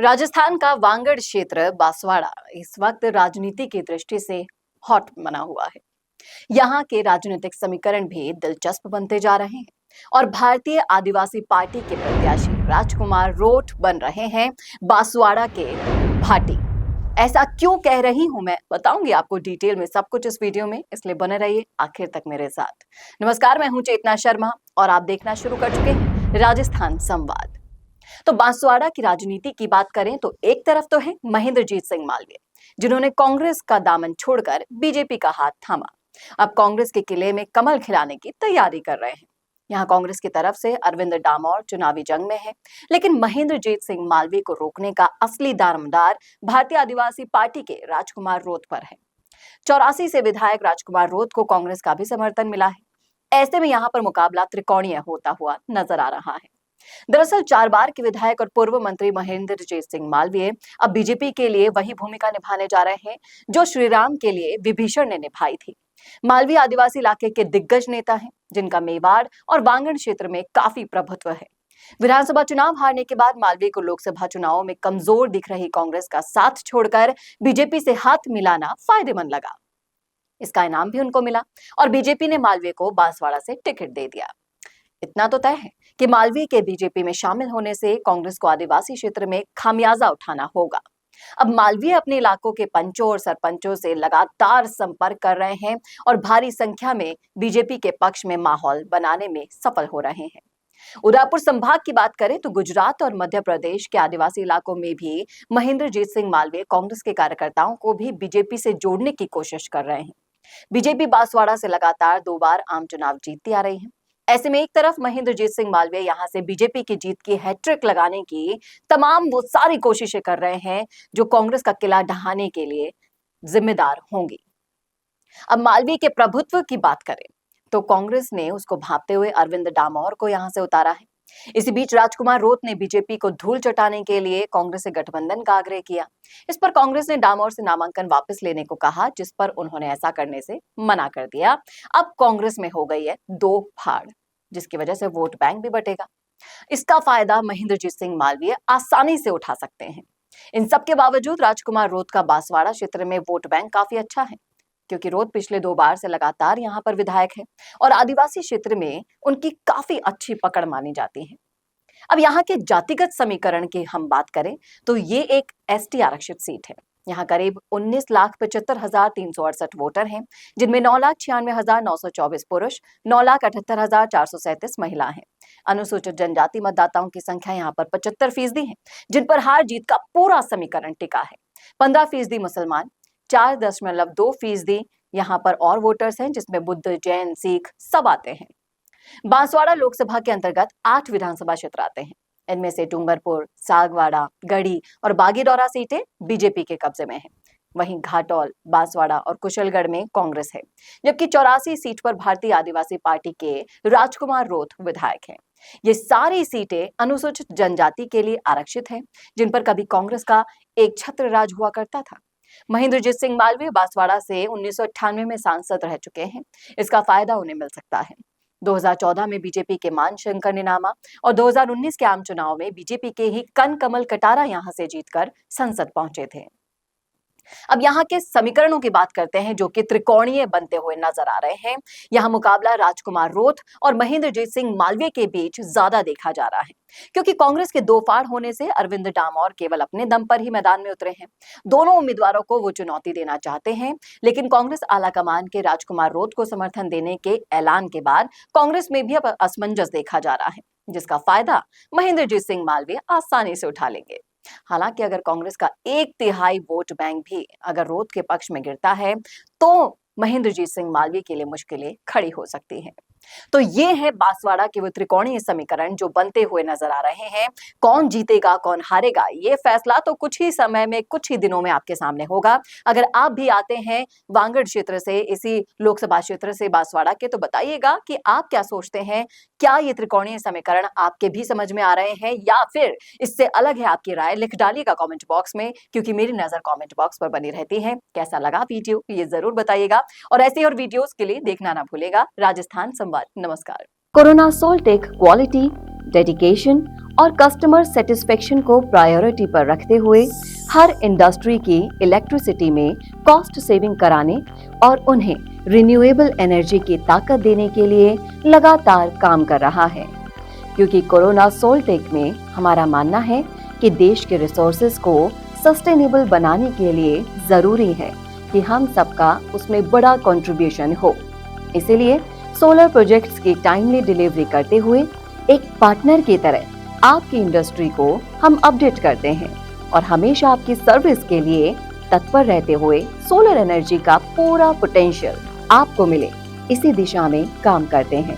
राजस्थान का वांगड़ क्षेत्र बांसवाड़ा इस वक्त राजनीति की दृष्टि से हॉट बना हुआ है। यहाँ के राजनीतिक समीकरण भी दिलचस्प बनते जा रहे हैं और भारतीय आदिवासी पार्टी के प्रत्याशी राजकुमार रोट बन रहे हैं बांसवाड़ा के भाटी। ऐसा क्यों कह रही हूं मैं बताऊंगी आपको डिटेल में सब कुछ इस वीडियो में, इसलिए बने रहिए आखिर तक मेरे साथ। नमस्कार, मैं हूं चेतना शर्मा और आप देखना शुरू कर चुके हैं राजस्थान संवाद। तो बांसवाड़ा की राजनीति की बात करें तो एक तरफ तो है महेंद्रजीत सिंह मालवीय, जिन्होंने कांग्रेस का दामन छोड़कर बीजेपी का हाथ थामा। अब कांग्रेस के किले में कमल खिलाने की तैयारी कर रहे हैं। यहाँ कांग्रेस की तरफ से अरविंद डामोर चुनावी जंग में है, लेकिन महेंद्रजीत सिंह मालवीय को रोकने का असली दारोमदार भारतीय आदिवासी पार्टी के राजकुमार रोत पर है। 84 से विधायक राजकुमार रोत को कांग्रेस का भी समर्थन मिला है। ऐसे में यहाँ पर मुकाबला त्रिकोणीय होता हुआ नजर आ रहा है। दरअसल 4 बार के विधायक और पूर्व मंत्री महेंद्रजीत सिंह मालवीय अब बीजेपी के लिए वही भूमिका निभाने जा रहे हैं जो श्रीराम के लिए विभीषण ने निभाई थी। मालवीय आदिवासी इलाके के दिग्गज नेता हैं, जिनका मेवाड़ और वांगड़ क्षेत्र में काफी प्रभुत्व है। विधानसभा चुनाव हारने के बाद मालवीय को लोकसभा चुनावों में कमजोर दिख रही कांग्रेस का साथ छोड़कर बीजेपी से हाथ मिलाना फायदेमंद लगा। इसका इनाम भी उनको मिला और बीजेपी ने मालवीय को बांसवाड़ा से टिकट दे दिया। इतना तो तय है कि मालवीय के बीजेपी में शामिल होने से कांग्रेस को आदिवासी क्षेत्र में खामियाजा उठाना होगा। अब मालवीय अपने इलाकों के पंचों और सरपंचों से लगातार संपर्क कर रहे हैं और भारी संख्या में बीजेपी के पक्ष में माहौल बनाने में सफल हो रहे हैं। उदयपुर संभाग की बात करें तो गुजरात और मध्य प्रदेश के आदिवासी इलाकों में भी महेंद्रजीत सिंह मालवीय कांग्रेस के कार्यकर्ताओं को भी बीजेपी से जोड़ने की कोशिश कर रहे हैं। बीजेपी बांसवाड़ा से लगातार 2 बार आम चुनाव जीतती आ रही है। ऐसे में एक तरफ महेंद्रजीत सिंह मालवीय यहां से बीजेपी की जीत की हैट्रिक लगाने की तमाम वो सारी कोशिशें कर रहे हैं जो कांग्रेस का किला ढहाने के लिए जिम्मेदार होंगी। अब मालवीय के प्रभुत्व की बात करें तो कांग्रेस ने उसको भांपते हुए अरविंद डामोर को यहां से उतारा है। इसी बीच राजकुमार रोत ने बीजेपी को धूल चटाने के लिए कांग्रेस से गठबंधन का आग्रह किया। इस पर कांग्रेस ने डामोर से नामांकन वापस लेने को कहा, जिस पर उन्होंने ऐसा करने से मना कर दिया। अब कांग्रेस में हो गई है 2 फाड़, जिसकी वजह से वोट बैंक भी बटेगा। इसका फायदा महेंद्रजीत सिंह मालवीय आसानी से उठा सकते हैं। इन सब के बावजूद राजकुमार रोत का बांसवाड़ा क्षेत्र में वोट बैंक काफी अच्छा है, क्योंकि रोत पिछले 2 बार से लगातार यहाँ पर विधायक है और आदिवासी क्षेत्र में उनकी काफी अच्छी पकड़ मानी जाती है। अब यहाँ के जातिगत समीकरण की हम बात करें तो ये एक एसटी आरक्षित सीट है। यहाँ करीब 19,75,368 वोटर हैं, जिनमें 9,96,924 पुरुष, 9,78,437 महिला हैं। अनुसूचित जनजाति मतदाताओं की संख्या यहाँ पर 75% है, जिन पर हार जीत का पूरा समीकरण टिका है। 15% मुसलमान, 4.2% यहाँ पर और वोटर्स हैं, जिसमें बुद्ध, जैन, सिख सब आते हैं। बांसवाड़ा लोकसभा के अंतर्गत 8 विधानसभा क्षेत्र आते हैं। इनमें से डूंगरपुर, सागवाड़ा, गढ़ी और बागीदौरा सीटें बीजेपी के कब्जे में हैं। वहीं घाटोल, बांसवाड़ा और कुशलगढ़ में कांग्रेस है, जबकि 84 सीट पर भारतीय आदिवासी पार्टी के राजकुमार रोत विधायक हैं। ये सारी सीटें अनुसूचित जनजाति के लिए आरक्षित हैं, जिन पर कभी कांग्रेस का एक छत्र राज हुआ करता था। महेंद्रजीत सिंह मालवीय बांसवाड़ा से 1998 में सांसद रह चुके हैं। इसका फायदा उन्हें मिल सकता है। 2014 में बीजेपी के मान शंकर निनामा और 2019 के आम चुनाव में बीजेपी के ही कनकमल कटारा यहां से जीतकर संसद पहुंचे थे। अब यहाँ के समीकरणों की बात करते हैं जो कि त्रिकोणीय बनते हुए नजर आ रहे हैं। यहाँ मुकाबला राजकुमार रोत और महेंद्रजीत सिंह मालवीय के बीच ज्यादा देखा जा रहा है, क्योंकि कांग्रेस के 2 फाड़ होने से अरविंद डामोर केवल अपने दम पर ही मैदान में उतरे हैं। दोनों उम्मीदवारों को वो चुनौती देना चाहते हैं, लेकिन कांग्रेस आलाकमान के राजकुमार रोत को समर्थन देने के ऐलान के बाद कांग्रेस में भी अब असमंजस देखा जा रहा है, जिसका फायदा महेंद्रजीत सिंह मालवीय आसानी से उठा लेंगे। हालांकि अगर कांग्रेस का 1/3 वोट बैंक भी अगर रोत के पक्ष में गिरता है तो महेंद्रजीत सिंह मालवीय के लिए मुश्किलें खड़ी हो सकती हैं। तो ये है बांसवाड़ा के वो त्रिकोणीय समीकरण जो बनते हुए नजर आ रहे हैं। कौन जीतेगा, कौन हारेगा, ये फैसला तो कुछ ही समय में, कुछ ही दिनों में आपके सामने होगा। अगर आप भी आते हैं वांगड़ क्षेत्र से, इसी लोकसभा क्षेत्र से बांसवाड़ा के, तो बताइएगा कि आप क्या सोचते हैं। क्या ये त्रिकोणीय समीकरण आपके भी समझ में आ रहे हैं या फिर इससे अलग है आपकी राय? लिख डालिएगा कमेंट बॉक्स में, क्योंकि मेरी नजर कमेंट बॉक्स पर बनी रहती है। कैसा लगा वीडियो ये जरूर बताइएगा और ऐसे और वीडियोस के लिए देखना ना भूलेगा राजस्थान संवाद। नमस्कार। कोरोना सोल्टेक क्वालिटी, डेडिकेशन और कस्टमर सेटिस्फेक्शन को प्रायोरिटी पर रखते हुए हर इंडस्ट्री की इलेक्ट्रिसिटी में कॉस्ट सेविंग कराने और उन्हें रिन्यूएबल एनर्जी की ताकत देने के लिए लगातार काम कर रहा है। क्योंकि कोरोना सोलटेक में हमारा मानना है कि देश के रिसोर्सेज को सस्टेनेबल बनाने के लिए जरूरी है कि हम सबका उसमें बड़ा कंट्रीब्यूशन हो। इसीलिए सोलर प्रोजेक्ट्स की टाइमली डिलीवरी करते हुए एक पार्टनर की तरह आपकी इंडस्ट्री को हम अपडेट करते हैं और हमेशा आपकी सर्विस के लिए तत्पर रहते हुए सोलर एनर्जी का पूरा पोटेंशियल आपको मिले, इसी दिशा में काम करते हैं।